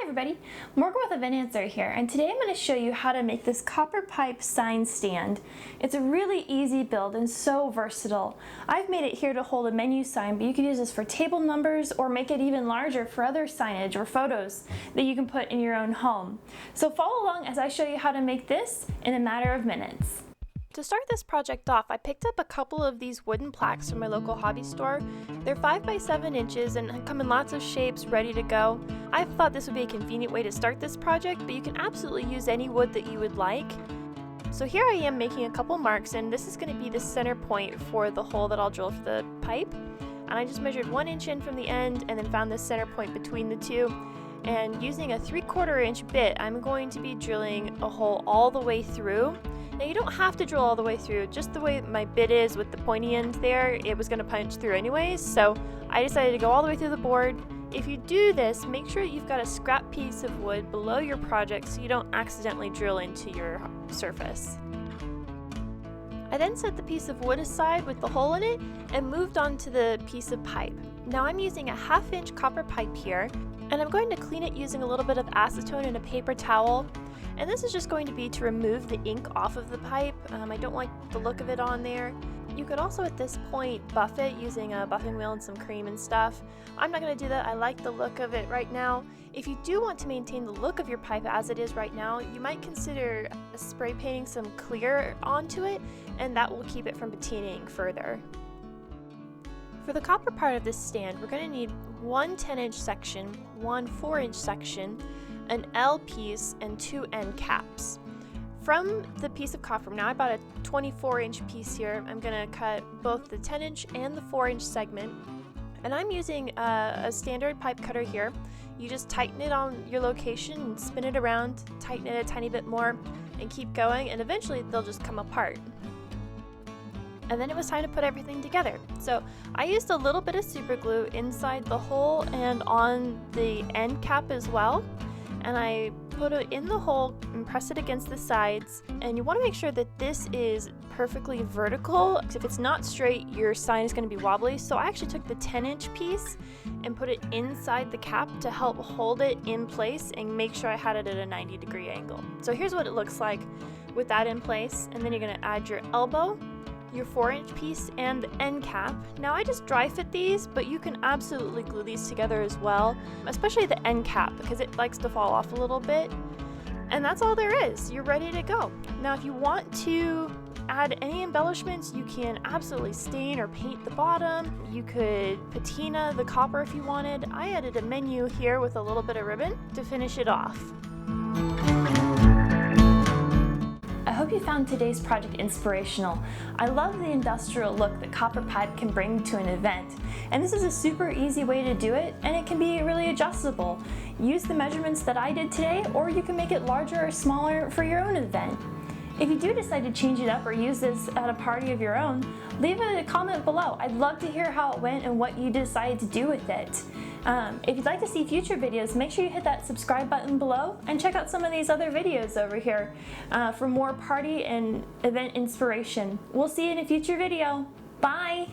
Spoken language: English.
everybody, Morgan with Event Answer here, and today I'm going to show you how to make this copper pipe sign stand. It's a really easy build and so versatile. I've made it here to hold a menu sign, but you can use this for table numbers or make it even larger for other signage or photos that you can put in your own home. So follow along as I show you how to make this in a matter of minutes. To start this project off, I picked up a couple of these wooden plaques from my local hobby store. They're 5 by 7 inches and come in lots of shapes ready to go. I thought this would be a convenient way to start this project, but you can absolutely use any wood that you would like. So here I am making a couple marks, and this is going to be the center point for the hole that I'll drill for the pipe. And I just measured 1 inch in from the end and then found the center point between the two. And using a 3/4 inch bit, I'm going to be drilling a hole all the way through. Now you don't have to drill all the way through, just the way my bit is with the pointy end there, it was going to punch through anyways, so I decided to go all the way through the board. If you do this, make sure that you've got a scrap piece of wood below your project so you don't accidentally drill into your surface. I then set the piece of wood aside with the hole in it and moved on to the piece of pipe. Now I'm using a 1/2 inch copper pipe here, and I'm going to clean it using a little bit of acetone and a paper towel. And this is just going to be to remove the ink off of the pipe. I don't like the look of it on there. You could also at this point buff it using a buffing wheel and some cream and stuff. I'm not going to do that. I like the look of it right now. If you do want to maintain the look of your pipe as it is right now, you might consider spray painting some clear onto it, and that will keep it from patinaing further. For the copper part of this stand, we're going to need one 10-inch section, one 4-inch section, an L piece, and 2 end caps. From the piece of copper, now I bought a 24-inch piece here, I'm going to cut both the 10-inch and the 4-inch segment, and I'm using a standard pipe cutter here. You just tighten it on your location and spin it around, tighten it a tiny bit more, and keep going, and eventually they'll just come apart. And then it was time to put everything together. So I used a little bit of super glue inside the hole and on the end cap as well. And I put it in the hole and press it against the sides. And you want to make sure that this is perfectly vertical. If it's not straight, your sign is going to be wobbly. So I actually took the 10-inch piece and put it inside the cap to help hold it in place and make sure I had it at a 90-degree angle. So here's what it looks like with that in place. And then you're going to add your elbow, your 4-inch piece, and the end cap. Now I just dry fit these, but you can absolutely glue these together as well, especially the end cap because it likes to fall off a little bit. And that's all there is. You're ready to go. Now if you want to add any embellishments, you can absolutely stain or paint the bottom. You could patina the copper if you wanted. I added a menu here with a little bit of ribbon to finish it off. I hope you found today's project inspirational. I love the industrial look that copper pipe can bring to an event, and this is a super easy way to do it, and it can be really adjustable. Use the measurements that I did today, or you can make it larger or smaller for your own event. If you do decide to change it up or use this at a party of your own, leave a comment below. I'd love to hear how it went and what you decided to do with it. If you'd like to see future videos, make sure you hit that subscribe button below and check out some of these other videos over here for more party and event inspiration. We'll see you in a future video. Bye!